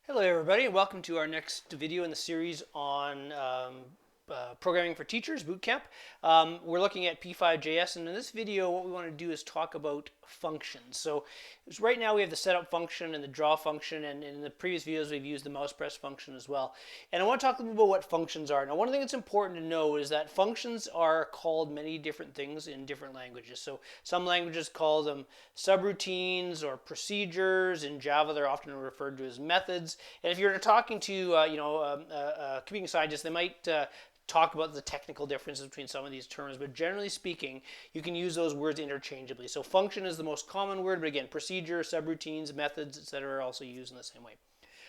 Hello everybody and welcome to our next video in the series on Programming for Teachers Bootcamp. We're looking at P5.js, and in this video what we want to do is talk about functions. So right now we have the setup function and the draw function, and in the previous videos we've used the mouse press function as well. And I want to talk a little bit about what functions are. Now, one thing that's important to know is that functions are called many different things in different languages. So some languages call them subroutines or procedures. In Java they're often referred to as methods. And if you're talking to a computing scientist, they might talk about the technical differences between some of these terms, but generally speaking, you can use those words interchangeably. So function is the most common word, but again, procedure, subroutines, methods, etc. are also used in the same way.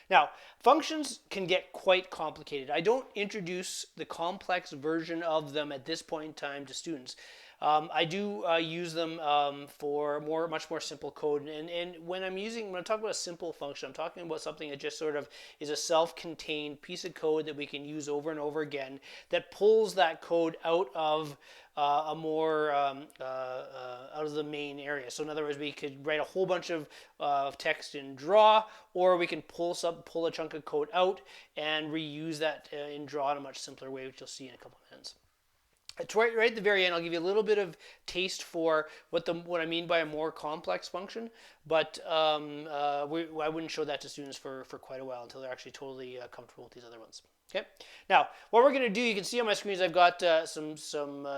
Now, functions can get quite complicated. I don't introduce the complex version of them at this point in time to students. I do use them for much more simple code. And when I talk about a simple function, I'm talking about something that just sort of is a self-contained piece of code that we can use over and over again that pulls that code out of out of the main area. So in other words, we could write a whole bunch of text in draw, or we can pull a chunk of code out and reuse that in draw in a much simpler way, which you'll see in a couple of minutes. It's right at the very end. I'll give you a little bit of taste for what I mean by a more complex function, but I wouldn't show that to students for quite a while until they're actually totally comfortable with these other ones. Okay. Now, what we're going to do, you can see on my screen, I've got some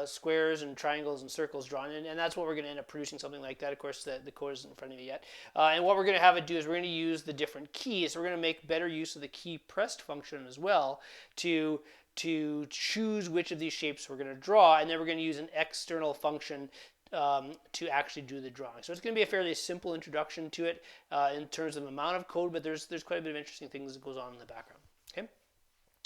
squares and triangles and circles drawn, and that's what we're going to end up producing, something like that. Of course, the code isn't in front of me yet. And what we're going to have it do is we're going to use the different keys. So we're going to make better use of the key pressed function as well to choose which of these shapes we're going to draw, and then we're going to use an external function to actually do the drawing. So it's going to be a fairly simple introduction to it in terms of amount of code, but there's quite a bit of interesting things that goes on in the background. Okay.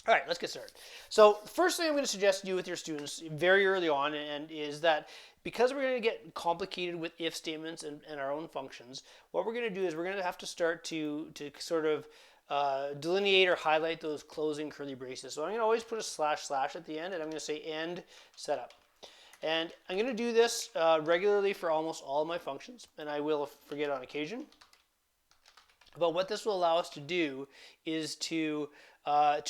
All right, let's get started. So the first thing I'm going to suggest you do with your students very early on and is that because we're going to get complicated with if statements and our own functions, what we're going to do is we're going to have to start to sort of delineate or highlight those closing curly braces. So I'm going to always put a / at the end, and I'm going to say end setup. And I'm going to do this regularly for almost all of my functions, and I will forget on occasion. But what this will allow us to do is to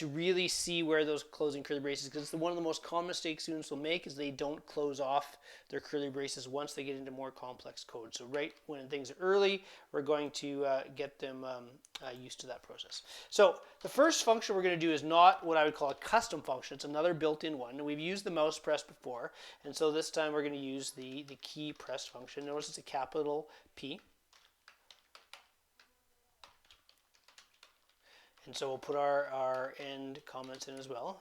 really see where those closing curly braces, because one of the most common mistakes students will make is they don't close off their curly braces once they get into more complex code. So right when things are early, we're going to get them used to that process. So the first function we're going to do is not what I would call a custom function. It's another built-in one. And we've used the mouse press before, and so this time we're going to use the key press function. Notice it's a capital P. And so we'll put our end comments in as well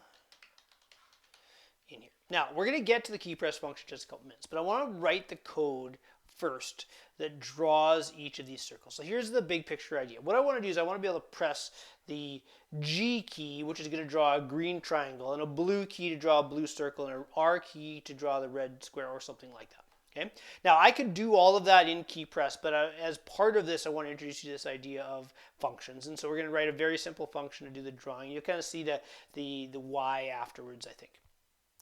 in here. Now, we're going to get to the key press function in just a couple minutes, but I want to write the code first that draws each of these circles. So here's the big picture idea. What I want to do is I want to be able to press the G key, which is going to draw a green triangle, and a blue key to draw a blue circle, and an R key to draw the red square or something like that. Okay. Now, I could do all of that in key press, but as part of this, I want to introduce you to this idea of functions. And so we're going to write a very simple function to do the drawing. You'll kind of see the Y afterwards, I think.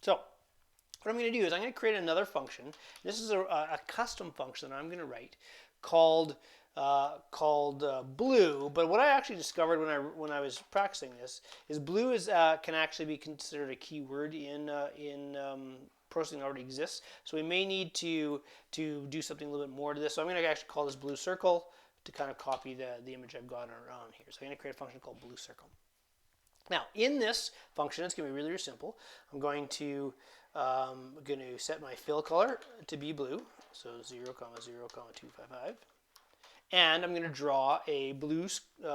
So what I'm going to do is I'm going to create another function. This is a custom function that I'm going to write called blue. But what I actually discovered when I was practicing this is blue can actually be considered a keyword in processing that already exists. So we may need to do something a little bit more to this. So I'm going to actually call this blue circle to kind of copy the image I've got around here. So I'm going to create a function called blue circle. Now, in this function, it's going to be really, really simple. I'm going to set my fill color to be blue. So 0, 0, 255. And I'm going to draw a blue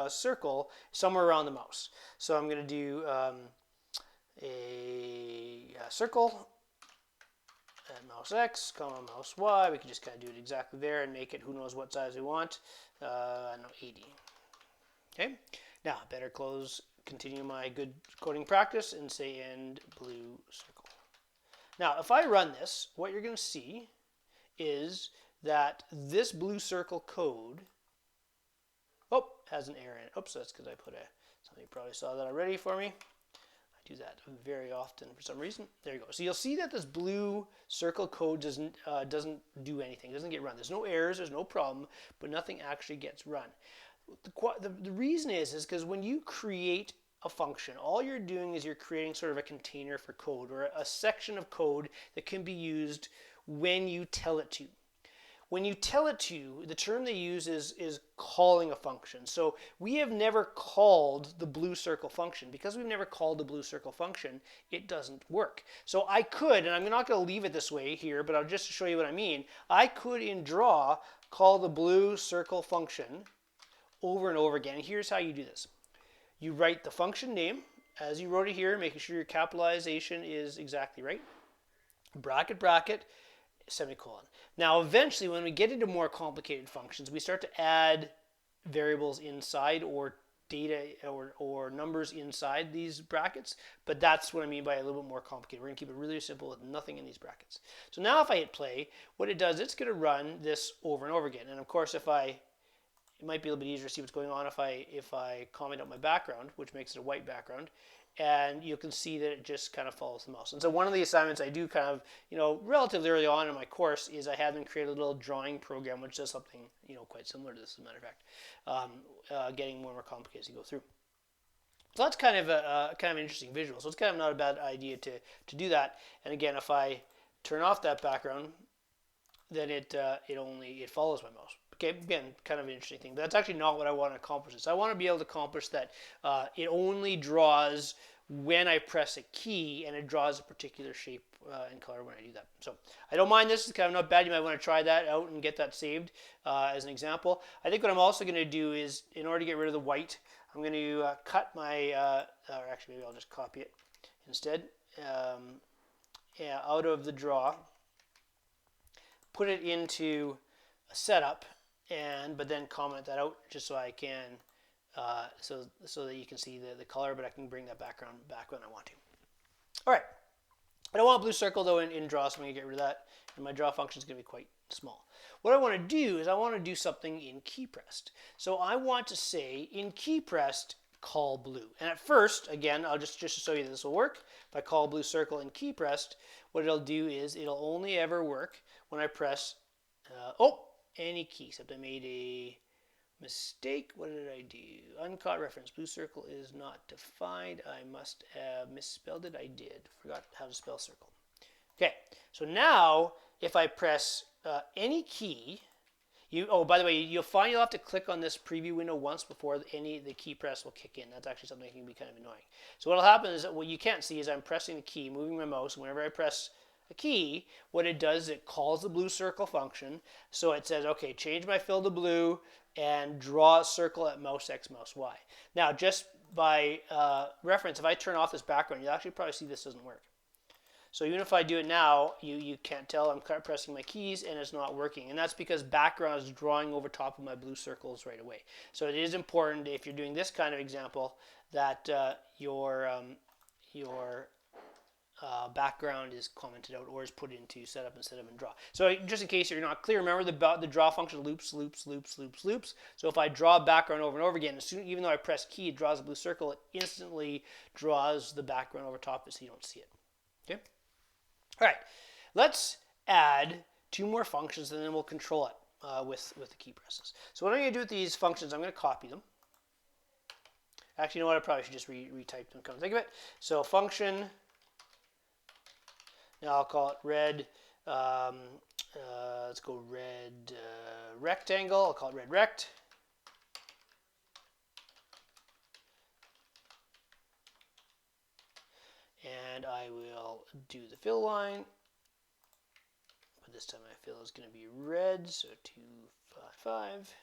circle somewhere around the mouse. So I'm going to do a circle at mouse X, mouse Y. We can just kind of do it exactly there and make it who knows what size we want. I don't know, 80. Okay. Now, better continue my good coding practice and say end blue circle. Now, if I run this, what you're going to see is that this blue circle code, has an error in it. Oops, that's because I put somebody probably saw that already for me. Do that very often for some reason. There you go. So you'll see that this blue circle code doesn't do anything. It doesn't get run. There's no errors. There's no problem, but nothing actually gets run. The reason is because when you create a function, all you're doing is you're creating sort of a container for code, or a section of code that can be used when you tell it to. When you tell it to, the term they use is calling a function. So we have never called the blue circle function. Because we've never called the blue circle function, it doesn't work. So I could, and I'm not going to leave it this way here, but I'll just show you what I mean. I could, in draw, call the blue circle function over and over again. And here's how you do this. You write the function name as you wrote it here, making sure your capitalization is exactly right. Bracket, bracket, semicolon. Now, eventually, when we get into more complicated functions, we start to add variables inside, or data or numbers inside these brackets. But that's what I mean by a little bit more complicated. We're going to keep it really simple with nothing in these brackets. So now if I hit play, what it does, it's going to run this over and over again. And of course, it might be a little bit easier to see what's going on if I comment out my background, which makes it a white background. And you can see that it just kind of follows the mouse. And so one of the assignments I do kind of, relatively early on in my course is I have them create a little drawing program which does something, quite similar to this, as a matter of fact, getting more and more complicated as you go through. So that's kind of an interesting visual. So it's kind of not a bad idea to do that. And again, if I turn off that background, then it follows my mouse. Okay, again, kind of an interesting thing. But that's actually not what I want to accomplish. I want to be able to accomplish that it only draws when I press a key, and it draws a particular shape and color when I do that. So I don't mind this. It's kind of not bad. You might want to try that out and get that saved as an example. I think what I'm also going to do is, in order to get rid of the white, I'm going to cut my, or actually maybe I'll just copy it instead, out of the draw, put it into a setup, but then comment that out just so I can, so that you can see the color, but I can bring that background back when I want to. All right. I don't want a blue circle though in draw, so I'm going to get rid of that, and my draw function is going to be quite small. What I want to do is I want to do something in keypressed. So I want to say in keypressed, call blue. And at first, again, I'll just to show you that this will work. If I call blue circle in keypressed, what it'll do is it'll only ever work when I press any key, except I made a mistake. What did I do? Uncaught reference. Blue circle is not defined. I must have misspelled it. I did. Forgot how to spell circle. Okay, so now if I press any key, by the way, you'll find you'll have to click on this preview window once before the key press will kick in. That's actually something that can be kind of annoying. So what'll happen is that what you can't see is I'm pressing the key, moving my mouse. Whenever I press a key, what it does is it calls the blue circle function. So it says, okay, change my fill to blue and draw a circle at mouse X, mouse Y. Now, just by reference, if I turn off this background, you'll actually probably see this doesn't work. So even if I do it now, you can't tell I'm pressing my keys and it's not working. And that's because background is drawing over top of my blue circles right away. So it is important, if you're doing this kind of example, that your background is commented out or is put into setup instead of in draw. So just in case you're not clear, remember the draw function loops, loops, loops, loops, loops. So if I draw background over and over again, even though I press key, it draws a blue circle, it instantly draws the background over top of it so you don't see it. Okay? All right, let's add two more functions and then we'll control it with the key presses. So what I'm going to do with these functions, I'm going to copy them. Actually, you know what? I probably should just retype them, come to think of it. So function, now I'll call it red, let's go red rectangle. I'll call it red rect. And I will do the fill line, but this time my fill is going to be red, so 255.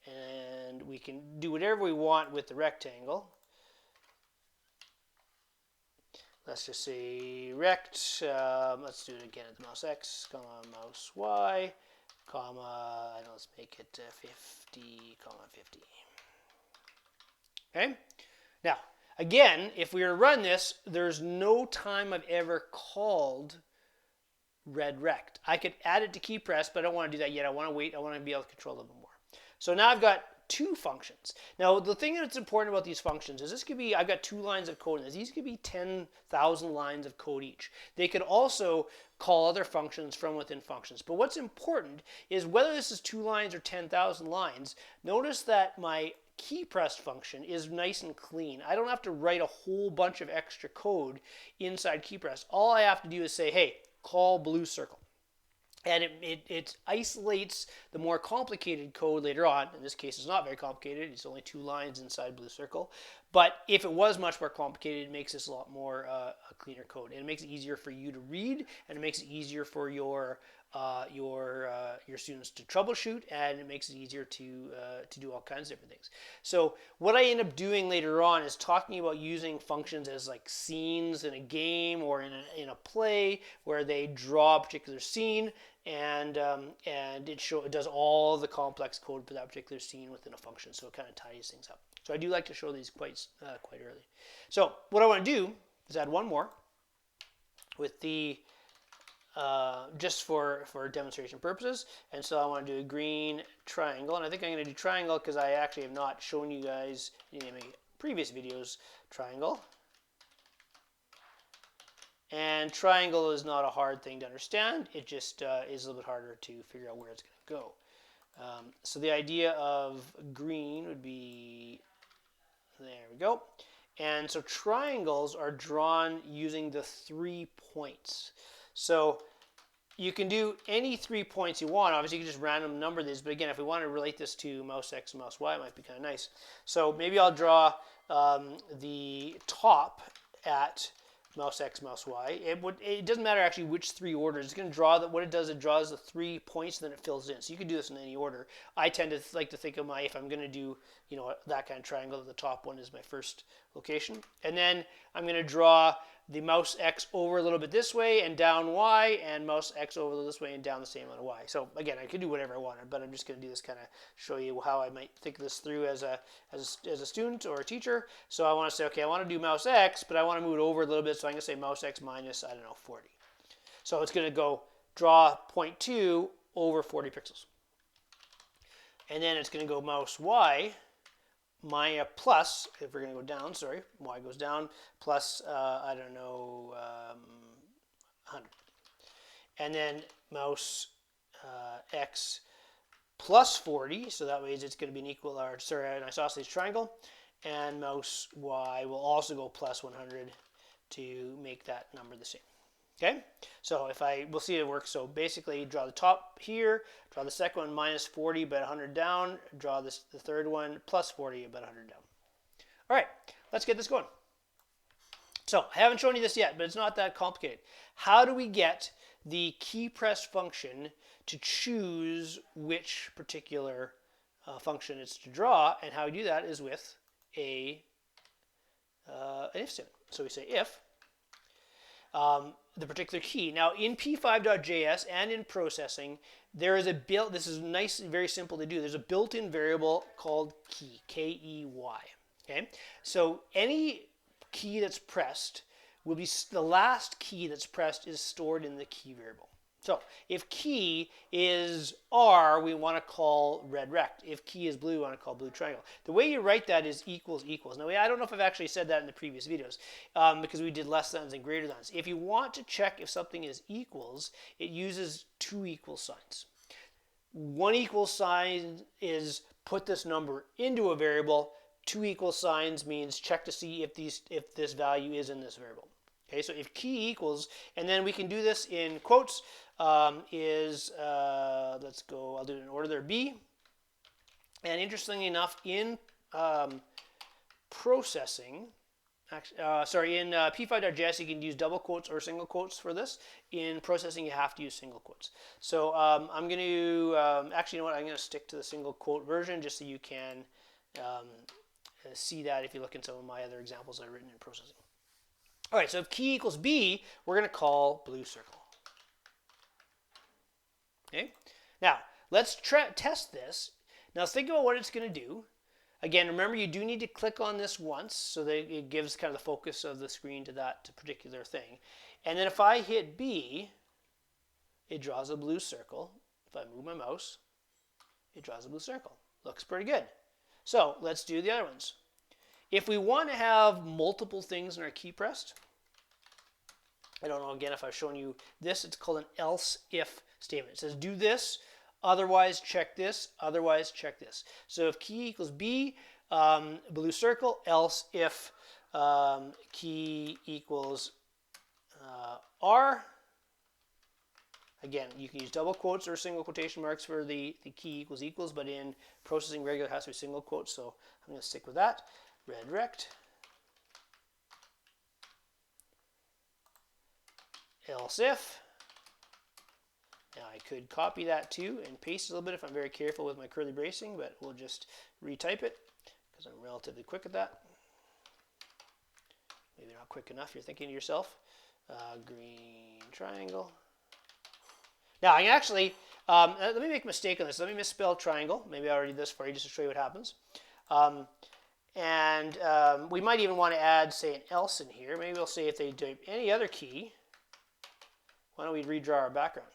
And we can do whatever we want with the rectangle. Let's just say rect, let's do it again at the mouse X, comma, mouse Y, comma, let's make it 50, comma, 50. Okay? Now, again, if we were to run this, there's no time I've ever called red rect. I could add it to key press, but I don't want to do that yet. I want to wait. I want to be able to control a little bit more. So now I've got two functions. Now, the thing that's important about these functions is this could be, I've got 2 lines of code in this. These could be 10,000 lines of code each. They could also call other functions from within functions. But what's important is whether this is 2 lines or 10,000 lines, notice that my key press function is nice and clean. I don't have to write a whole bunch of extra code inside key press. All I have to do is say, hey, call blue circle. And it isolates the more complicated code later on. In this case, it's not very complicated. It's only 2 lines inside blue circle. But if it was much more complicated, it makes this a lot more a cleaner code. And it makes it easier for you to read, and it makes it easier for your students to troubleshoot, and it makes it easier to do all kinds of different things. So what I end up doing later on is talking about using functions as like scenes in a game or in a play where they draw a particular scene, and it does all the complex code for that particular scene within a function. So it kind of ties things up. So I do like to show these quite early. So what I want to do is add one more with the just for demonstration purposes. And so I want to do a green triangle, and I think I'm going to do triangle because I actually have not shown you guys in my previous videos triangle. And triangle is not a hard thing to understand. It just is a little bit harder to figure out where it's going to go. So the idea of green would be, there we go. And so triangles are drawn using the 3 points. So you can do any 3 points you want. Obviously, you can just random number these. But again, if we want to relate this to mouse X and mouse Y, it might be kind of nice. So maybe I'll draw the top at mouse X, mouse Y. It doesn't matter actually which 3 orders. It's going to draw what it does. It draws the 3 points, and then it fills in. So you can do this in any order. I tend to like to think of if I'm going to do that kind of triangle, the top one is my first location, and then I'm going to draw the mouse X over a little bit this way and down Y, and mouse X over this way and down the same amount of Y. So again, I could do whatever I wanted, but I'm just going to do this kind of show you how I might think this through as a student or a teacher. So I want to say, okay, I want to do mouse X, but I want to move it over a little bit, so I'm going to say mouse X minus, I don't know, 40. So it's going to go draw 0.2 over 40 pixels. And then it's going to go mouse Y, plus, if we're going to go down, sorry, Y goes down, plus, I don't know, 100. And then mouse X plus 40, so that way it's going to be an isosceles triangle, and mouse Y will also go plus 100 to make that number the same. Okay, so we'll see it works. So basically, draw the top here, draw the second one minus 40 but 100 down, draw the third one plus 40 but 100 down. All right, let's get this going. So I haven't shown you this yet, but it's not that complicated. How do we get the key press function to choose which particular function it's to draw? And how we do that is with an if statement. So we say if the particular key. Now in p5.js and in processing, there is this is nice, very simple to do. There's a built-in variable called key, K-E-Y. Okay, so any key that's pressed will be, the last key that's pressed is stored in the key variable. So if key is R, we want to call red rect. If key is blue, we want to call blue triangle. The way you write that is equals equals. Now, I don't know if I've actually said that in the previous videos because we did less than and greater than. If you want to check if something is equals, it uses 2 equal signs. 1 equal sign is put this number into a variable. 2 equal signs means check to see if this value is in this variable. Okay, so if key equals, and then we can do this in quotes, let's go, I'll do it in order there, B. And interestingly enough, in processing, in p5.js, you can use double quotes or single quotes for this. In processing, you have to use single quotes. So I'm going to, actually, you know what, I'm going to stick to the single quote version just so you can see that if you look in some of my other examples I've written in processing. All right, so if key equals B, we're going to call blue circle. Okay, now let's test this. Now think about what it's going to do. Again, remember you do need to click on this once so that it gives kind of the focus of the screen to that particular thing. And then if I hit B, it draws a blue circle. If I move my mouse, it draws a blue circle. Looks pretty good. So let's do the other ones. If we want to have multiple things in our key pressed, I don't know again if I've shown you this, it's called an else if statement. It says do this, otherwise check this, otherwise check this. So if key equals B, blue circle, else if key equals R, again, you can use double quotes or single quotation marks for the key equals equals, but in processing regular it has to be single quotes, so I'm going to stick with that. Red rect. Else if. Now I could copy that too and paste a little bit if I'm very careful with my curly bracing, but we'll just retype it because I'm relatively quick at that. Maybe not quick enough, you're thinking to yourself. Green triangle. Now I can actually, let me make a mistake on this. Let me misspell triangle. Maybe I already did this for you just to show you what happens. We might even want to add, say, an else in here. Maybe we'll say if they do any other key, why don't we redraw our background?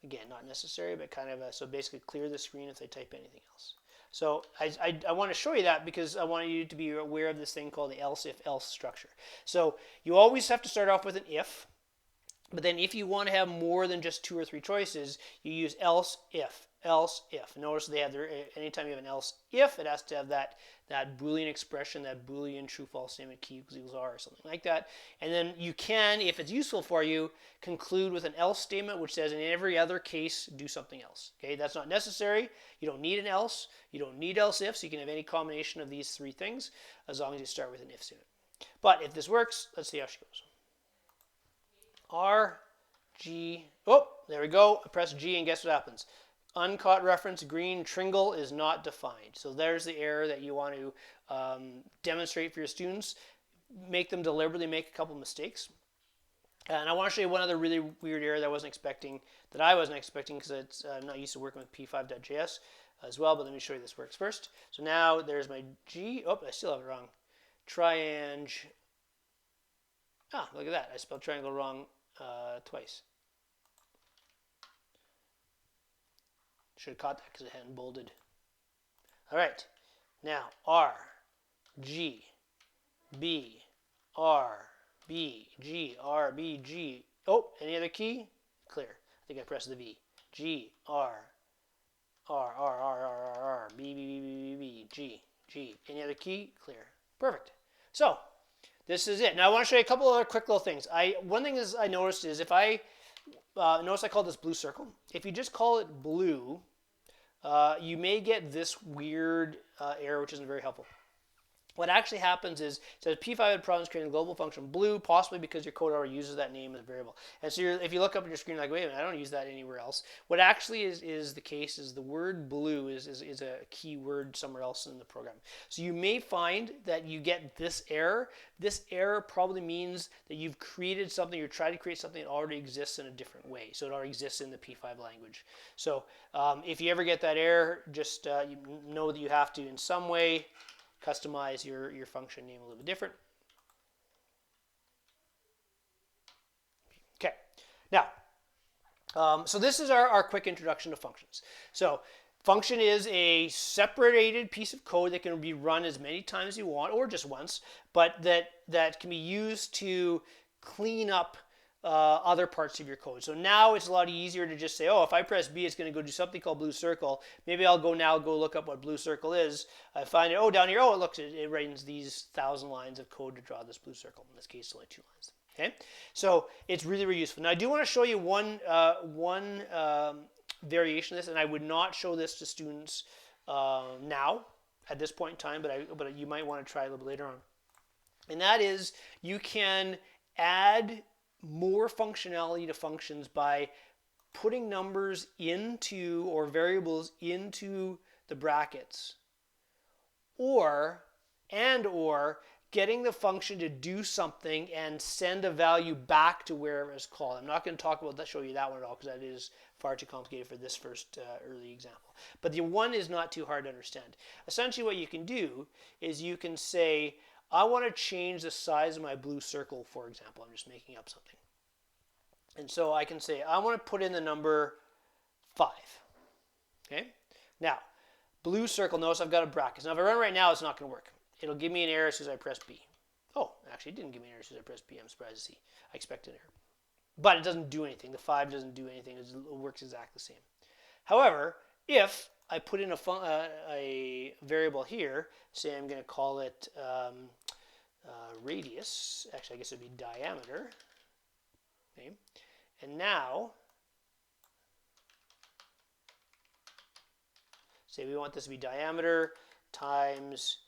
Again, not necessary, but kind of so basically clear the screen if they type anything else. So I want to show you that because I want you to be aware of this thing called the else if else structure. So you always have to start off with an if, but then if you want to have more than just 2 or 3 choices, you use else if, else if. Notice they have their, anytime you have an else if, it has to have that Boolean expression, that Boolean true false statement, key equals R or something like that. And then you can, if it's useful for you, conclude with an else statement which says in every other case do something else. Okay, that's not necessary. You don't need an else. You don't need else if, so you can have any combination of these 3 things as long as you start with an if statement. But if this works, let's see how she goes. R, G, oh, there we go. I press G and guess what happens? Uncaught reference, green tringle is not defined. So there's the error that you want to demonstrate for your students. Make them deliberately make a couple mistakes. And I want to show you one other really weird error that I wasn't expecting because I'm not used to working with p5.js as well, but let me show you this works first. So now there's my G. Oh, I still have it wrong. Triangle. Ah, look at that. I spelled triangle wrong twice. Should have caught that because it hadn't bolded. All right. Now, R, G, B, R, B, G, R, B, G. Oh, any other key? Clear. I think I pressed the V. G, R, R, R, R, R, R, R, B, B, B, B, B, B, G, G. Any other key? Clear. Perfect. So, this is it. Now, I want to show you a couple other quick little things. One thing is I noticed is if I, notice I called this blue circle. If you just call it blue, you may get this weird error, which isn't very helpful. What actually happens is, it says P5 had problems creating a global function blue, possibly because your code already uses that name as a variable. And so if you look up at your screen like, wait a minute, I don't use that anywhere else. What actually is the case is the word blue is a key word somewhere else in the program. So you may find that you get this error. This error probably means that you've created something, you're trying to create something that already exists in a different way. So it already exists in the P5 language. So if you ever get that error, just you know that you have to, in some way, customize your function name a little bit different. Okay, now, so this is our quick introduction to functions. So function is a separated piece of code that can be run as many times as you want, or just once, but that can be used to clean up other parts of your code. So now it's a lot easier to just say, oh, if I press B, it's going to go do something called blue circle. Maybe I'll go look up what blue circle is. I find it, oh, down here, oh, it looks, it writes these 1,000 lines of code to draw this blue circle. In this case, it's only 2 lines. Okay, so it's really, really useful. Now, I do want to show you one variation of this, and I would not show this to students now at this point in time, but you might want to try a little bit later on. And that is, you can add more functionality to functions by putting numbers into or variables into the brackets, or getting the function to do something and send a value back to wherever it's called. I'm not going to talk about that, show you that one at all, because that is far too complicated for this first early example. But the one is not too hard to understand. Essentially what you can do is you can say, I want to change the size of my blue circle, for example. I'm just making up something. And so I can say, I want to put in the number 5. Okay? Now, blue circle, notice I've got a bracket. Now if I run right now, it's not going to work. It'll give me an error as soon as I press B. Oh, actually it didn't give me an error as soon as I press B. I'm surprised to see. I expected an error. But it doesn't do anything. The 5 doesn't do anything. It works exactly the same. However, if I put in a variable here, say I'm going to call it radius. Actually, I guess it would be diameter. Okay. And now, say we want this to be diameter times,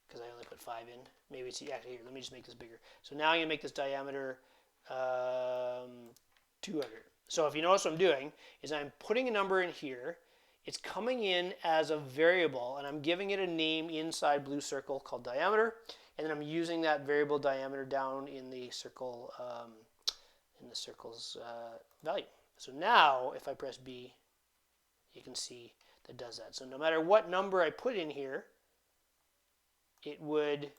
because I only put 5 in. Maybe it's actually here. Let me just make this bigger. So now I'm going to make this diameter 200. So if you notice what I'm doing is I'm putting a number in here. It's coming in as a variable, and I'm giving it a name inside blue circle called diameter, and then I'm using that variable diameter down in the circle in the circle's value. So now if I press B, you can see that does that. So no matter what number I put in here, it would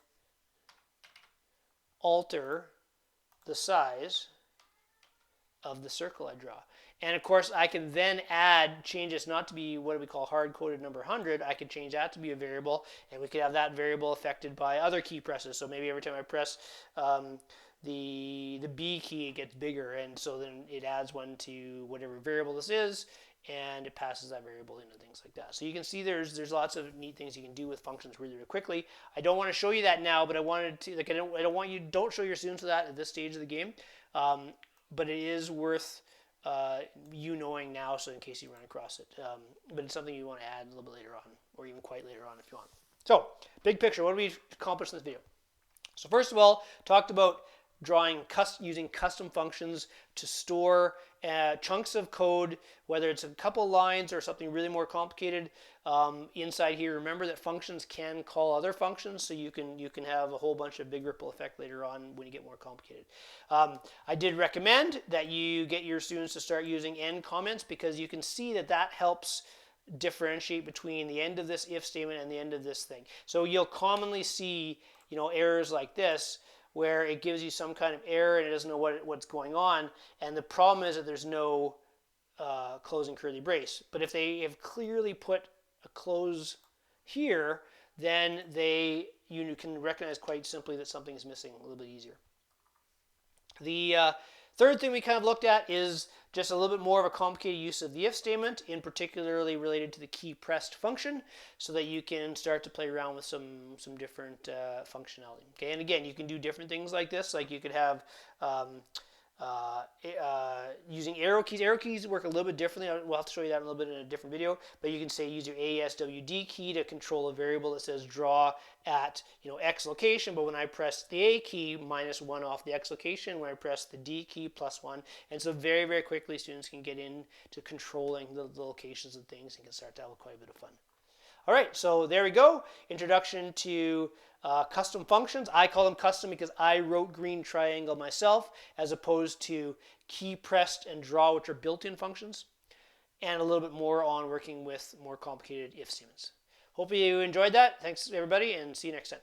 alter the size of the circle I draw. And of course, I can then change this not to be what we call hard-coded number 100. I could change that to be a variable, and we could have that variable affected by other key presses. So maybe every time I press the B key, it gets bigger, and so then it adds one to whatever variable this is, and it passes that variable into things like that. So you can see there's lots of neat things you can do with functions really, really quickly. I don't want to show you that now, but I wanted to, like, I don't want you, don't show your students that at this stage of the game. But it is worth you knowing now, so in case you run across it. But it's something you want to add a little bit later on, or even quite later on if you want. So, big picture, what did we accomplish in this video? So first of all, talked about using custom functions to store chunks of code, whether it's a couple lines or something really more complicated. Inside here, remember that functions can call other functions, so you can have a whole bunch of big ripple effect later on when you get more complicated. I did recommend that you get your students to start using end comments, because you can see that helps differentiate between the end of this if statement and the end of this thing. So you'll commonly see, errors like this, where it gives you some kind of error and it doesn't know what's going on, and the problem is that there's no closing curly brace. But if they have clearly put a close here, then you can recognize quite simply that something is missing a little bit easier. The third thing we kind of looked at is just a little bit more of a complicated use of the if statement, in particularly related to the key pressed function, so that you can start to play around with some different functionality. Okay, and again, you can do different things like this. Like you could have using arrow keys. Arrow keys work a little bit differently. We'll have to show you that in a little bit in a different video. But you can say use your ASWD key to control a variable that says draw at X location. But when I press the A key, -1 off the X location. When I press the D key, +1. And so very, very quickly, students can get into controlling the locations of things and can start to have quite a bit of fun. All right, so there we go. Introduction to custom functions. I call them custom because I wrote green triangle myself, as opposed to key pressed and draw, which are built-in functions, and a little bit more on working with more complicated if statements. Hope you enjoyed that. Thanks, everybody, and see you next time.